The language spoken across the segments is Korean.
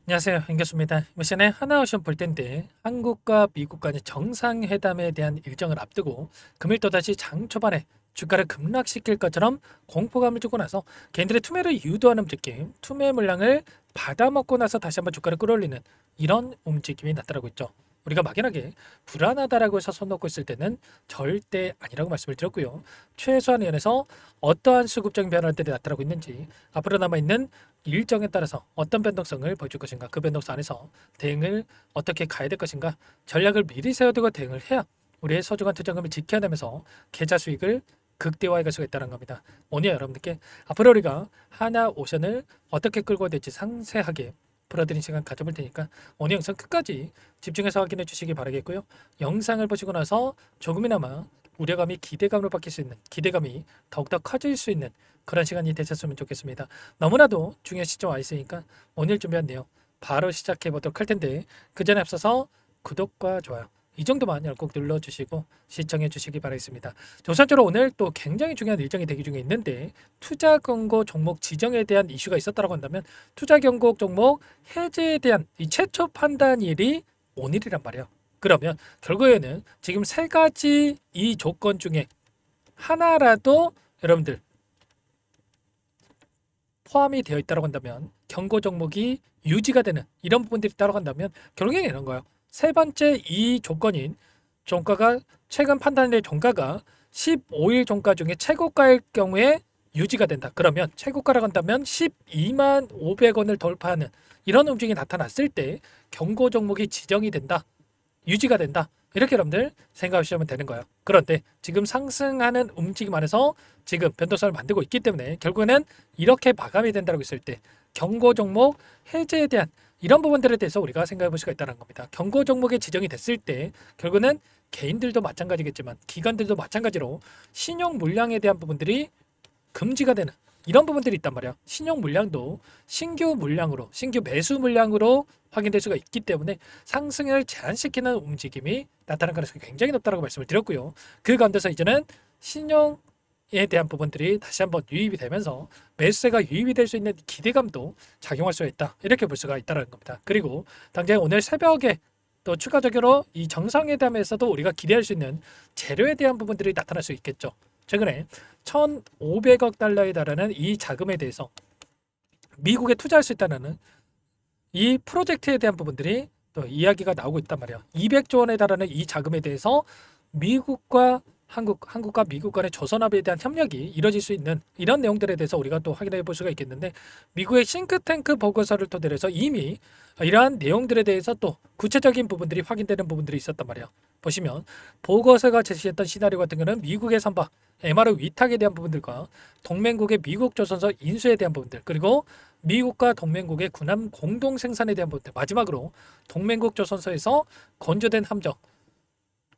안녕하세요. 반갑습니다. 이번 시간에 하나오션 볼 텐데 한국과 미국 간의 정상회담에 대한 일정을 앞두고 금일 또다시 장 초반에 주가를 급락시킬 것처럼 공포감을 주고 나서 개인들의 투매를 유도하는 움직임, 투매 물량을 받아먹고 나서 다시 한번 주가를 끌어올리는 이런 움직임이 나타나고 있죠. 우리가 막연하게 불안하다라고 해서 손 놓고 있을 때는 절대 아니라고 말씀을 드렸고요. 최소한 연에서 어떠한 수급적인 변화들이 나타나고 있는지 앞으로 남아있는 일정에 따라서 어떤 변동성을 보여줄 것인가, 그 변동성 안에서 대응을 어떻게 가야 될 것인가, 전략을 미리 세워두고 대응을 해야 우리의 소중한 투자금을 지켜내면서 계좌 수익을 극대화할 수가 있다는 겁니다. 오늘 여러분들께 앞으로 우리가 하나오션을 어떻게 끌고 가야 될지 상세하게 풀어드린 시간 가져볼 테니까 오늘 영상 끝까지 집중해서 확인해 주시기 바라겠고요. 영상을 보시고 나서 조금이나마 우려감이 기대감으로 바뀔 수 있는, 기대감이 더욱더 커질 수 있는 그런 시간이 되셨으면 좋겠습니다. 너무나도 중요한 시점 와 있으니까 오늘 준비한 내용 바로 시작해 보도록 할 텐데 그 전에 앞서서 구독과 좋아요 이 정도만 꼭 눌러주시고 시청해 주시기 바라겠습니다. 우선적으로 오늘 또 굉장히 중요한 일정이 대기 중에 있는데 투자 경고 종목 지정에 대한 이슈가 있었다고 한다면 투자 경고 종목 해제에 대한 이 최초 판단일이 오늘이란 말이에요. 그러면 결국에는 지금 세 가지 이 조건 중에 하나라도 여러분들 포함이 되어 있다고 한다면 경고 종목이 유지가 되는 이런 부분들이 있다고 한다면 결국에는 이런 거예요. 세 번째 이 조건인 종가가 최근 판단일의 종가가 15일 종가 중에 최고가일 경우에 유지가 된다. 그러면 최고가라고 한다면 12만 500원을 돌파하는 이런 움직임이 나타났을 때 경고 종목이 지정이 된다. 유지가 된다. 이렇게 여러분들 생각하시면 되는 거예요. 그런데 지금 상승하는 움직임 안에서 지금 변동성을 만들고 있기 때문에 결국에는 이렇게 마감이 된다고 했을 때 경고 종목 해제에 대한 이런 부분들에 대해서 우리가 생각해 볼 수가 있다는 겁니다. 경고 종목이 지정이 됐을 때 결국에는 개인들도 마찬가지겠지만 기관들도 마찬가지로 신용 물량에 대한 부분들이 금지가 되는 이런 부분들이 있단 말이야. 신용 물량도 신규 물량으로, 신규 매수 물량으로 확인될 수가 있기 때문에 상승을 제한시키는 움직임이 나타날 가능성이 굉장히 높다고 말씀을 드렸고요. 그 가운데서 이제는 신용에 대한 부분들이 다시 한번 유입이 되면서 매수세가 유입이 될 수 있는 기대감도 작용할 수가 있다. 이렇게 볼 수가 있다는 겁니다. 그리고 당장 오늘 새벽에 또 추가적으로 이 정상회담에서도 우리가 기대할 수 있는 재료에 대한 부분들이 나타날 수 있겠죠. 최근에 1,500억 달러에 달하는 이 자금에 대해서 미국에 투자할 수 있다는 이 프로젝트에 대한 부분들이 또 이야기가 나오고 있단 말이에요. 200조 원에 달하는 이 자금에 대해서 미국과 한국과 미국 간의 조선업에 대한 협력이 이뤄질 수 있는 이런 내용들에 대해서 우리가 또 확인해 볼 수가 있겠는데 미국의 싱크탱크 보고서를 토대로 해서 이미 이러한 내용들에 대해서 또 구체적인 부분들이 확인되는 부분들이 있었단 말이에요. 보시면 보고서가 제시했던 시나리오 같은 경우는 미국의 선박 MR 위탁에 대한 부분들과 동맹국의 미국 조선소 인수에 대한 부분들 그리고 미국과 동맹국의 군함 공동 생산에 대한 부분들 마지막으로 동맹국 조선소에서 건조된 함정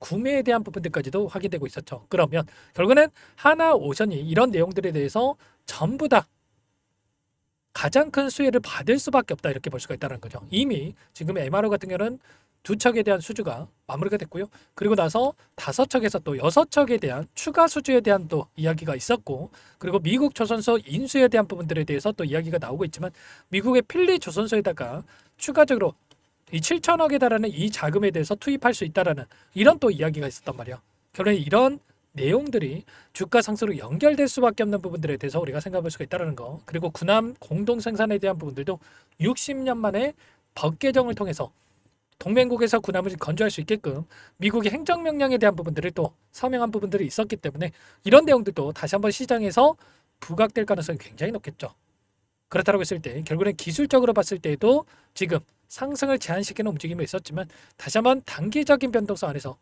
구매에 대한 부분들까지도 확인되고 있었죠. 그러면 결국에는 하나오션이 이런 내용들에 대해서 전부 다 가장 큰 수혜를 받을 수밖에 없다 이렇게 볼 수가 있다는 거죠. 이미 지금 MRO 같은 경우는 2척에 대한 수주가 마무리가 됐고요. 그리고 나서 5척에서 또 6척에 대한 추가 수주에 대한 또 이야기가 있었고 그리고 미국 조선소 인수에 대한 부분들에 대해서 또 이야기가 나오고 있지만 미국의 필리 조선소에다가 추가적으로 이 7천억에 달하는 이 자금에 대해서 투입할 수 있다라는 이런 또 이야기가 있었단 말이야. 결국에 이런 내용들이 주가 상승으로 연결될 수밖에 없는 부분들에 대해서 우리가 생각해 볼 수가 있다는 거. 그리고 군함 공동 생산에 대한 부분들도 60년 만에 법 개정을 통해서 동맹국에서 군함을 건조할 수 있게끔 미국의 행정명령에 대한 부분들을 또 서명한 부분들이 있었기 때문에 이런 내용들도 다시 한번 시장에서 부각될 가능성이 굉장히 높겠죠. 그렇다고 했을 때 결국엔 기술적으로 봤을 때에도 지금 상승을 제한시키는 움직임이 있었지만 다시 한번 단기적인 변동성 안에서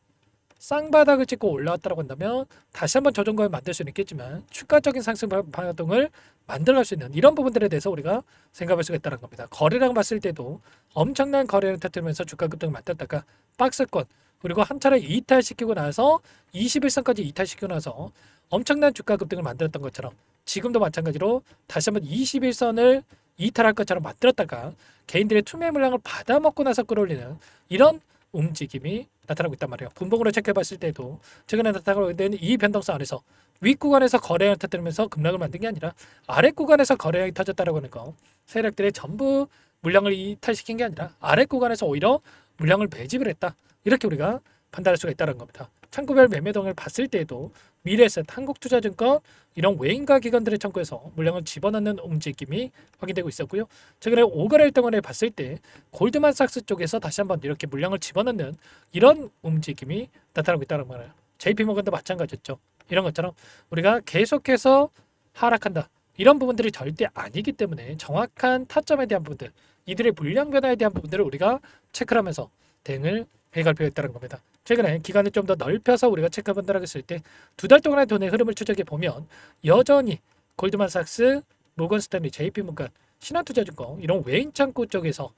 쌍바닥을 찍고 올라왔다고 한다면 다시 한번 조정권을 만들 수는 있겠지만 추가적인 상승 파동을 만들어갈 수 있는 이런 부분들에 대해서 우리가 생각할 수가 있다는 겁니다. 거래량 봤을 때도 엄청난 거래를 터뜨리면서 주가 급등을 만들었다가 박스권 그리고 한 차례 이탈시키고 나서 21선까지 이탈시키고 나서 엄청난 주가 급등을 만들었던 것처럼 지금도 마찬가지로 다시 한번 21선을 이탈할 것처럼 만들었다가 개인들의 투매 물량을 받아먹고 나서 끌어올리는 이런 움직임이 나타나고 있단 말이에요. 분봉으로 체크해봤을 때도 최근에 나타나고 있는 이 변동성 안에서 윗구간에서 거래량을 터뜨리면서 급락을 만든 게 아니라 아랫구간에서 거래량이 터졌다라고 하는 거 세력들의 전부 물량을 이탈시킨 게 아니라 아래 구간에서 오히려 물량을 매집을 했다. 이렇게 우리가 판단할 수가 있다는 겁니다. 창구별 매매동을 봤을 때에도 미래에셋, 한국투자증권 이런 외인가 기관들의 창구에서 물량을 집어넣는 움직임이 확인되고 있었고요. 최근에 5거래일 동안에 봤을 때 골드만삭스 쪽에서 다시 한번 이렇게 물량을 집어넣는 이런 움직임이 나타나고 있다는 거예요. JP모건도 마찬가지였죠. 이런 것처럼 우리가 계속해서 하락한다. 이런 부분들이 절대 아니기 때문에 정확한 타점에 대한 부분들, 이들의 물량 변화에 대한 부분들을 우리가 체크를 하면서 대응을 해갈 필요가 있다는 겁니다. 최근에 기간을 좀 더 넓혀서 우리가 체크 판단을 했을 때 2달 동안의 돈의 흐름을 추적해 보면 여전히 골드만삭스, 모건스탠리, JP모건, 신한투자증권 이런 외인 창구 쪽에서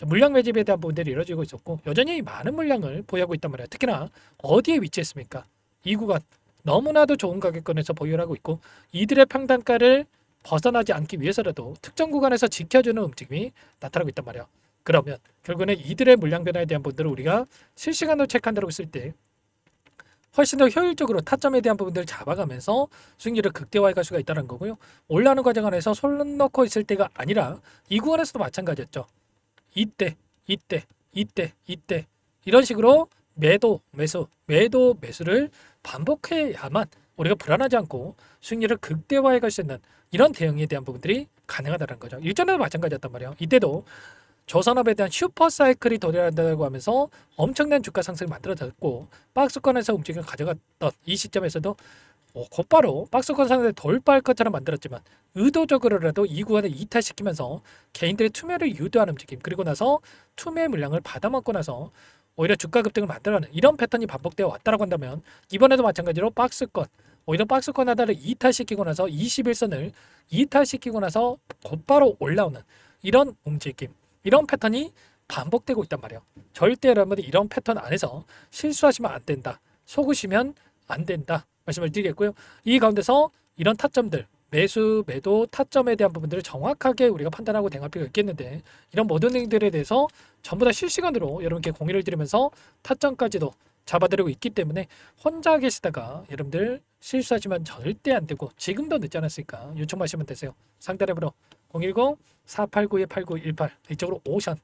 물량 매집에 대한 부분들이 이루어지고 있었고 여전히 많은 물량을 보유하고 있단 말이에요. 특히나 어디에 위치했습니까? 이 구간 너무나도 좋은 가격권에서 보유를 하고 있고 이들의 평단가를 벗어나지 않기 위해서라도 특정 구간에서 지켜주는 움직임이 나타나고 있단 말이에요. 그러면 결국에는 이들의 물량 변화에 대한 부분들을 우리가 실시간으로 체크한다고 했을 때 훨씬 더 효율적으로 타점에 대한 부분들을 잡아가면서 수익률을 극대화해 갈 수가 있다는 거고요. 올라오는 과정 안에서 손 넣고 있을 때가 아니라 이 구간에서도 마찬가지였죠. 이때 이런 식으로 매도 매수를 반복해야만 우리가 불안하지 않고 수익률을 극대화해 갈 수 있는 이런 대응에 대한 부분들이 가능하다는 거죠. 일전에도 마찬가지였단 말이에요. 이때도 조선업에 대한 슈퍼사이클이 도래한다고 하면서 엄청난 주가 상승을 만들어졌고 박스권에서 움직임을 가져갔던 이 시점에서도 곧바로 박스권 상승을 돌파할 것처럼 만들었지만 의도적으로라도 이 구간을 이탈시키면서 개인들의 투매를 유도하는 움직임, 그리고 나서 투매 물량을 받아먹고 나서 오히려 주가 급등을 만들어가는 이런 패턴이 반복되어 왔다고 한다면 이번에도 마찬가지로 박스권, 오히려 박스권 하나를 이탈시키고 나서 21선을 이탈시키고 나서 곧바로 올라오는 이런 움직임, 이런 패턴이 반복되고 있단 말이에요. 절대 여러분들이 이런 패턴 안에서 실수하시면 안 된다. 속으시면 안 된다. 말씀을 드리겠고요. 이 가운데서 이런 타점들, 매수, 매도, 타점에 대한 부분들을 정확하게 우리가 판단하고 대응할 필요가 있겠는데 이런 모든 행들에 대해서 전부 다 실시간으로 여러분께 공유를 드리면서 타점까지도 잡아드리고 있기 때문에 혼자 계시다가 여러분들 실수하시면 절대 안 되고 지금도 늦지 않았으니까 요청하시면 되세요. 상대랩으로 010-489-8918 이쪽으로 오션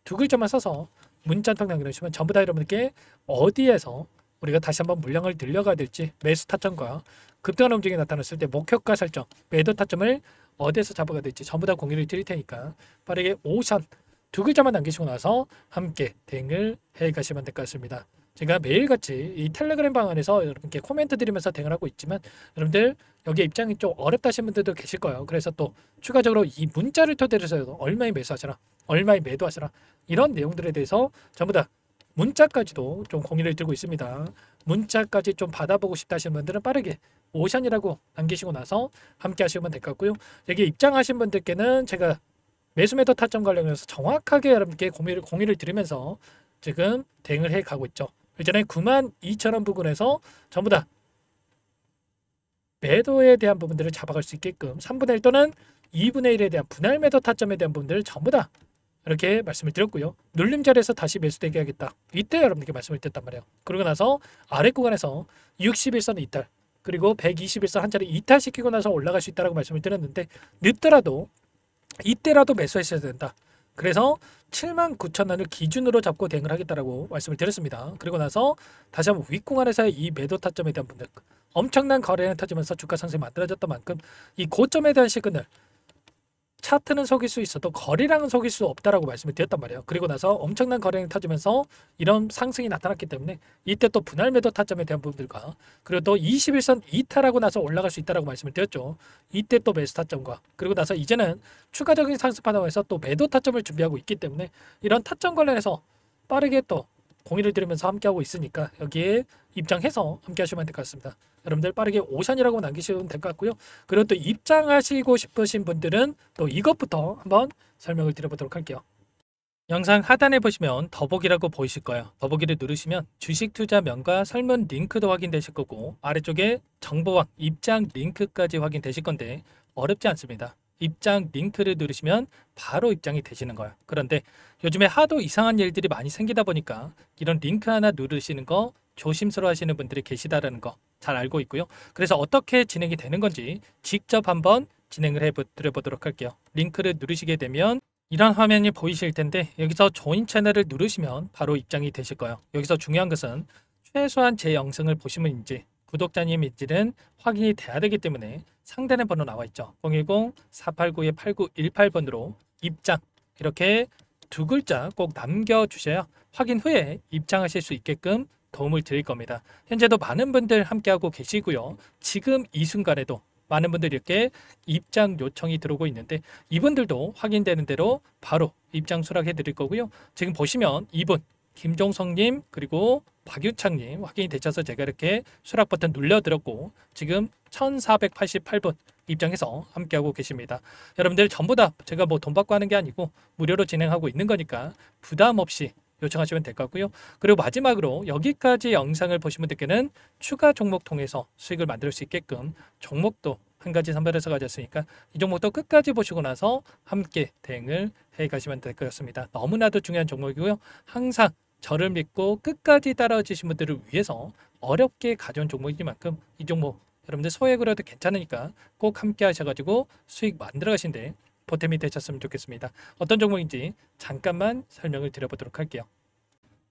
두 글자만 써서 문자 통장 넣으시면 전부 다 여러분께 어디에서 우리가 다시 한번 물량을 늘려가야 될지 매수 타점과 급등하는 움직임이 나타났을 때 목표가 설정, 매도 타점을 어디에서 잡아가야 될지 전부 다 공유를 드릴 테니까 빠르게 오션 두 글자만 남기시고 나서 함께 대응을 해 가시면 될 것 같습니다. 제가 매일같이 이 텔레그램 방 안에서 여러분께 코멘트 드리면서 대응을 하고 있지만 여러분들 여기에 입장이 좀 어렵다 하시는 분들도 계실 거예요. 그래서 또 추가적으로 이 문자를 토대로 해서 얼마에 매수하시라, 얼마에 매도하시라 이런 내용들에 대해서 전부 다 문자까지도 좀 공유를 드리고 있습니다. 문자까지 좀 받아보고 싶다 하시는 분들은 빠르게 오션이라고 남기시고 나서 함께 하시면 될 것 같고요. 여기 입장하신 분들께는 제가 매수 매도 타점 관련해서 정확하게 여러분께 공유를 드리면서 지금 대응을 해 가고 있죠. 일전에 92,000원 부근에서 전부 다 매도에 대한 부분들을 잡아갈 수 있게끔 3분의 1 또는 2분의 1에 대한 분할 매도 타점에 대한 부분들을 전부 다 이렇게 말씀을 드렸고요. 눌림 자리에서 다시 매수되게 하겠다. 이때 여러분께 말씀을 드렸단 말이에요. 그러고 나서 아래 구간에서 61선 이탈 그리고 121선 한 자리 이탈시키고 나서 올라갈 수 있다고 말씀을 드렸는데 늦더라도 이때라도 매수하셔야 된다. 그래서 79,000원을 기준으로 잡고 대응을 하겠다라고 말씀을 드렸습니다. 그리고 나서 다시 한번 윗공간에서의 이 매도 타점에 대한 분들 엄청난 거래량을 터지면서 주가 상승이 만들어졌던 만큼 이 고점에 대한 시그널 차트는 속일 수 있어도 거래량은 속일 수 없다라고 말씀을 드렸단 말이에요. 그리고 나서 엄청난 거래량이 터지면서 이런 상승이 나타났기 때문에 이때 또 분할 매도 타점에 대한 부분들과 그리고 또 21선 이탈하고 나서 올라갈 수 있다라고 말씀을 드렸죠. 이때 또 매수 타점과 그리고 나서 이제는 추가적인 상승 파동에서 또 매도 타점을 준비하고 있기 때문에 이런 타점 관련해서 빠르게 또 공유를 드리면서 함께하고 있으니까 여기에 입장해서 함께 하시면 될 것 같습니다. 여러분들 빠르게 오션이라고 남기시면 될 것 같고요. 그리고 또 입장하시고 싶으신 분들은 또 이것부터 한번 설명을 드려보도록 할게요. 영상 하단에 보시면 더보기라고 보이실 거예요. 더보기를 누르시면 주식 투자명과 설문 링크도 확인되실 거고 아래쪽에 정보왕 입장 링크까지 확인되실 건데 어렵지 않습니다. 입장 링크를 누르시면 바로 입장이 되시는 거예요. 그런데 요즘에 하도 이상한 일들이 많이 생기다 보니까 이런 링크 하나 누르시는 거 조심스러워 하시는 분들이 계시다라는 거 잘 알고 있고요. 그래서 어떻게 진행이 되는 건지 직접 한번 진행을 해 드려보도록 할게요. 링크를 누르시게 되면 이런 화면이 보이실 텐데 여기서 조인 채널을 누르시면 바로 입장이 되실 거예요. 여기서 중요한 것은 최소한 제 영상을 보시면인지 구독자님인지는 확인이 돼야 되기 때문에 상단에 번호 나와 있죠. 010-489-8918번으로 입장 이렇게 두 글자 꼭 남겨주셔야 확인 후에 입장하실 수 있게끔 도움을 드릴 겁니다. 현재도 많은 분들 함께하고 계시고요. 지금 이 순간에도 많은 분들이 이렇게 입장 요청이 들어오고 있는데 이분들도 확인되는 대로 바로 입장 수락해 드릴 거고요. 지금 보시면 이분 김종성님 그리고 박유창님 확인이 되셔서 제가 이렇게 수락 버튼 눌러드렸고 지금 1488분 입장해서 함께하고 계십니다. 여러분들 전부 다 제가 뭐 돈 받고 하는 게 아니고 무료로 진행하고 있는 거니까 부담 없이 요청하시면 될 것 같고요. 그리고 마지막으로 여기까지 영상을 보신 분들께는 추가 종목 통해서 수익을 만들 수 있게끔 종목도 한 가지 선별해서 가졌으니까 이 종목도 끝까지 보시고 나서 함께 대응을 해 가시면 될 것 같습니다. 너무나도 중요한 종목이고요. 항상 저를 믿고 끝까지 따라와 주신 분들을 위해서 어렵게 가져온 종목이니만큼 이 종목 여러분들 소액으로 해도 괜찮으니까 꼭 함께 하셔가지고 수익 만들어 가신데 보탬이 되셨으면 좋겠습니다. 어떤 종목인지 잠깐만 설명을 드려보도록 할게요.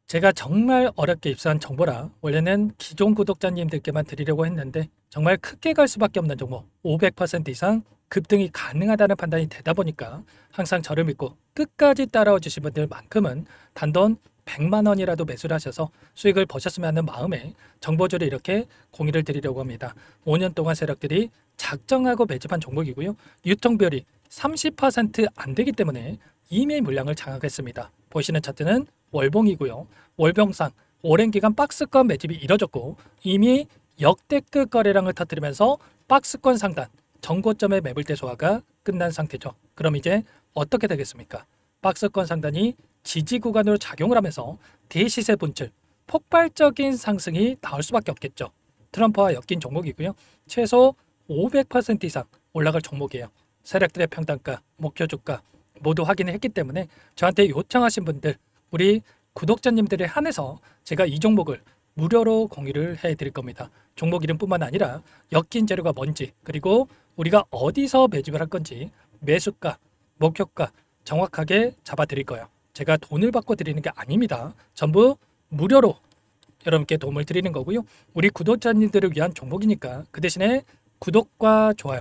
제가 정말 어렵게 입수한 정보라 원래는 기존 구독자님들께만 드리려고 했는데 정말 크게 갈 수밖에 없는 종목 500% 이상 급등이 가능하다는 판단이 되다 보니까 항상 저를 믿고 끝까지 따라와 주신 분들만큼은 단돈 100만 원이라도 매수를 하셔서 수익을 보셨으면 하는 마음에 정보주를 이렇게 공유를 드리려고 합니다. 5년 동안 세력들이 작정하고 매집한 종목이고요. 유통비율이 30%안 되기 때문에 이미 물량을 장악했습니다. 보시는 차트는 월봉이고요. 월봉상 오랜 기간 박스권 매집이 이뤄졌고 이미 역대급 거래량을 터뜨리면서 박스권 상단 전고점의 매물대 소화가 끝난 상태죠. 그럼 이제 어떻게 되겠습니까? 박스권 상단이 지지 구간으로 작용을 하면서 대시세 분출 폭발적인 상승이 나올 수밖에 없겠죠. 트럼프와 엮인 종목이고요. 최소 500% 이상 올라갈 종목이에요. 세력들의 평단가, 목표 주가 모두 확인을 했기 때문에 저한테 요청하신 분들 우리 구독자님들에 한해서 제가 이 종목을 무료로 공유를 해드릴 겁니다. 종목 이름뿐만 아니라 엮인 재료가 뭔지 그리고 우리가 어디서 매집을 할 건지 매수가, 목표가 정확하게 잡아드릴 거예요. 제가 돈을 받고 드리는 게 아닙니다. 전부 무료로 여러분께 도움을 드리는 거고요. 우리 구독자님들을 위한 종목이니까 그 대신에 구독과 좋아요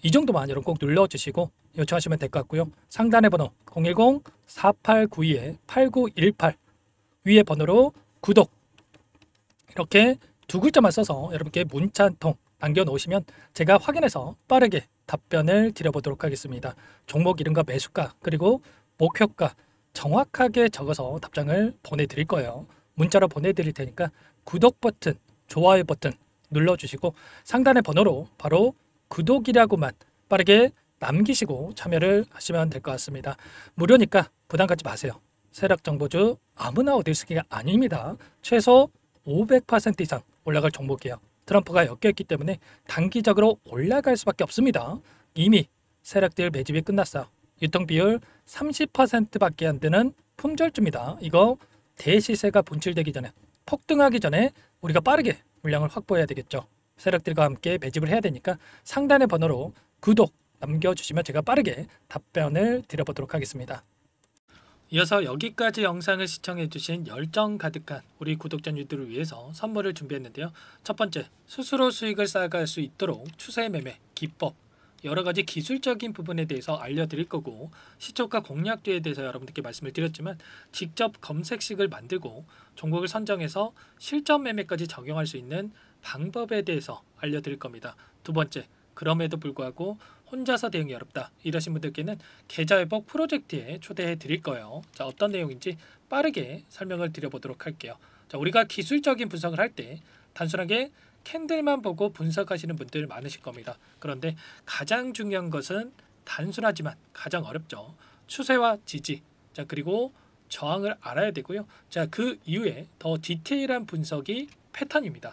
이 정도만 여러분 꼭 눌러주시고 요청하시면 될 것 같고요. 상단의 번호 010-4892-8918 위에 번호로 구독 이렇게 두 글자만 써서 여러분께 문자 한 통 남겨놓으시면 제가 확인해서 빠르게 답변을 드려보도록 하겠습니다. 종목 이름과 매수가 그리고 목표가 정확하게 적어서 답장을 보내드릴 거예요. 문자로 보내드릴 테니까 구독 버튼, 좋아요 버튼 눌러주시고 상단의 번호로 바로 구독이라고만 빠르게 남기시고 참여를 하시면 될 것 같습니다. 무료니까 부담 갖지 마세요. 세력정보주 아무나 얻을 수 있는 게 아닙니다. 최소 500% 이상 올라갈 종목이에요. 트럼프가 엮여있기 때문에 단기적으로 올라갈 수밖에 없습니다. 이미 세력들 매집이 끝났어요. 유통비율 30%밖에 안 되는 품절주입니다. 이거 대시세가 분출되기 전에 폭등하기 전에 우리가 빠르게 물량을 확보해야 되겠죠. 세력들과 함께 매집을 해야 되니까 상단의 번호로 구독 남겨주시면 제가 빠르게 답변을 드려보도록 하겠습니다. 이어서 여기까지 영상을 시청해주신 열정 가득한 우리 구독자님들을 위해서 선물을 준비했는데요. 첫 번째, 스스로 수익을 쌓아갈 수 있도록 추세 매매 기법 여러가지 기술적인 부분에 대해서 알려드릴 거고 시초가 공략주에 대해서 여러분들께 말씀을 드렸지만 직접 검색식을 만들고 종목을 선정해서 실전 매매까지 적용할 수 있는 방법에 대해서 알려드릴 겁니다. 두 번째, 그럼에도 불구하고 혼자서 대응이 어렵다 이러신 분들께는 계좌회복 프로젝트에 초대해 드릴 거예요. 자, 어떤 내용인지 빠르게 설명을 드려보도록 할게요. 자, 우리가 기술적인 분석을 할 때 단순하게 캔들만 보고 분석하시는 분들 많으실 겁니다. 그런데 가장 중요한 것은 단순하지만 가장 어렵죠. 추세와 지지, 자 그리고 저항을 알아야 되고요. 자, 그 이후에 더 디테일한 분석이 패턴입니다.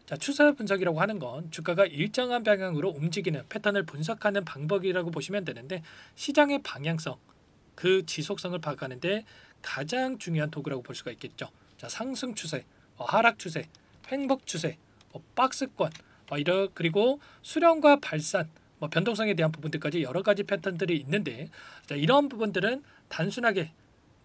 자, 추세 분석이라고 하는 건 주가가 일정한 방향으로 움직이는 패턴을 분석하는 방법이라고 보시면 되는데 시장의 방향성, 그 지속성을 파악하는데 가장 중요한 도구라고 볼 수가 있겠죠. 자, 상승 추세, 하락 추세, 횡복 추세, 박스권, 그리고 수렴과 발산, 뭐 변동성에 대한 부분들까지 여러 가지 패턴들이 있는데, 자, 이런 부분들은 단순하게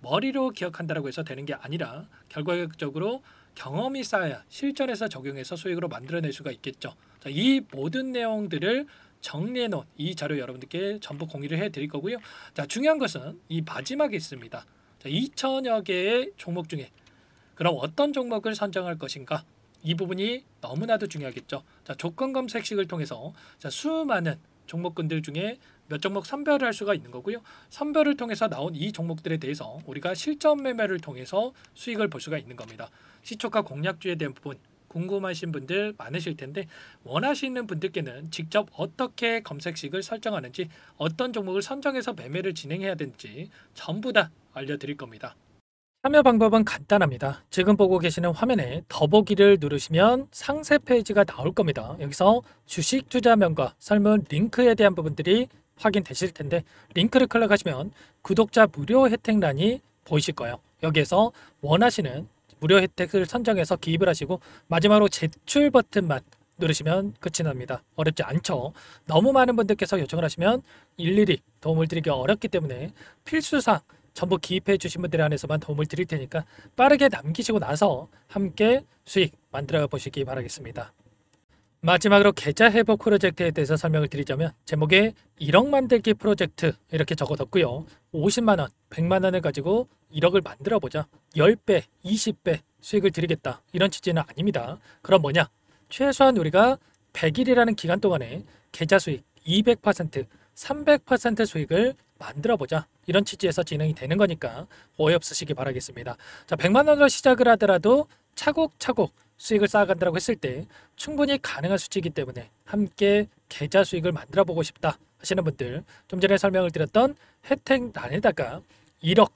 머리로 기억한다라고 해서 되는 게 아니라 결과적으로 경험이 쌓아야 실전에서 적용해서 수익으로 만들어낼 수가 있겠죠. 자, 이 모든 내용들을 정리해 놓은 이 자료 여러분들께 전부 공유를 해 드릴 거고요. 자, 중요한 것은 이 마지막에 있습니다. 자, 2천여 개의 종목 중에 그럼 어떤 종목을 선정할 것인가? 이 부분이 너무나도 중요하겠죠. 자, 조건 검색식을 통해서 자, 수많은 종목군들 중에 몇 종목 선별을 할 수가 있는 거고요. 선별을 통해서 나온 이 종목들에 대해서 우리가 실전 매매를 통해서 수익을 볼 수가 있는 겁니다. 시초가 공략주에 대한 부분 궁금하신 분들 많으실 텐데, 원하시는 분들께는 직접 어떻게 검색식을 설정하는지, 어떤 종목을 선정해서 매매를 진행해야 되는지 전부 다 알려드릴 겁니다. 참여 방법은 간단합니다. 지금 보고 계시는 화면에 더보기를 누르시면 상세 페이지가 나올 겁니다. 여기서 주식 투자명과 설문 링크에 대한 부분들이 확인되실 텐데, 링크를 클릭하시면 구독자 무료 혜택란이 보이실 거예요. 여기에서 원하시는 무료 혜택을 선정해서 기입을 하시고 마지막으로 제출 버튼만 누르시면 끝이 납니다. 어렵지 않죠? 너무 많은 분들께서 요청을 하시면 일일이 도움을 드리기 어렵기 때문에 필수사항 전부 기입해 주신 분들에 한해서만 도움을 드릴 테니까 빠르게 남기시고 나서 함께 수익 만들어 보시기 바라겠습니다. 마지막으로 계좌 회복 프로젝트에 대해서 설명을 드리자면, 제목에 1억 만들기 프로젝트 이렇게 적어뒀고요. 50만원, 100만원을 가지고 1억을 만들어 보자, 10배, 20배 수익을 드리겠다, 이런 취지는 아닙니다. 그럼 뭐냐? 최소한 우리가 100일이라는 기간 동안에 계좌 수익 200%, 300% 수익을 만들어 보자, 이런 취지에서 진행이 되는 거니까 오해 없으시기 바라겠습니다. 자, 100만원으로 시작을 하더라도 차곡차곡 수익을 쌓아간다고 했을 때 충분히 가능한 수치이기 때문에 함께 계좌 수익을 만들어 보고 싶다 하시는 분들, 좀 전에 설명을 드렸던 혜택란에다가 1억,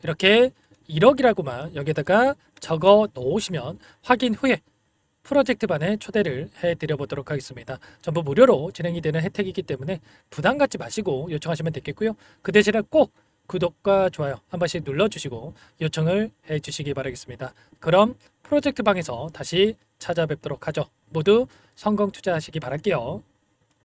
이렇게 1억이라고만 여기다가 적어 놓으시면 확인 후에 프로젝트반에 초대를 해드려 보도록 하겠습니다. 전부 무료로 진행이 되는 혜택이기 때문에 부담 갖지 마시고 요청하시면 되겠고요. 그 대신에 꼭 구독과 좋아요 한 번씩 눌러주시고 요청을 해주시기 바라겠습니다. 그럼 프로젝트 방에서 다시 찾아뵙도록 하죠. 모두 성공 투자하시기 바랄게요.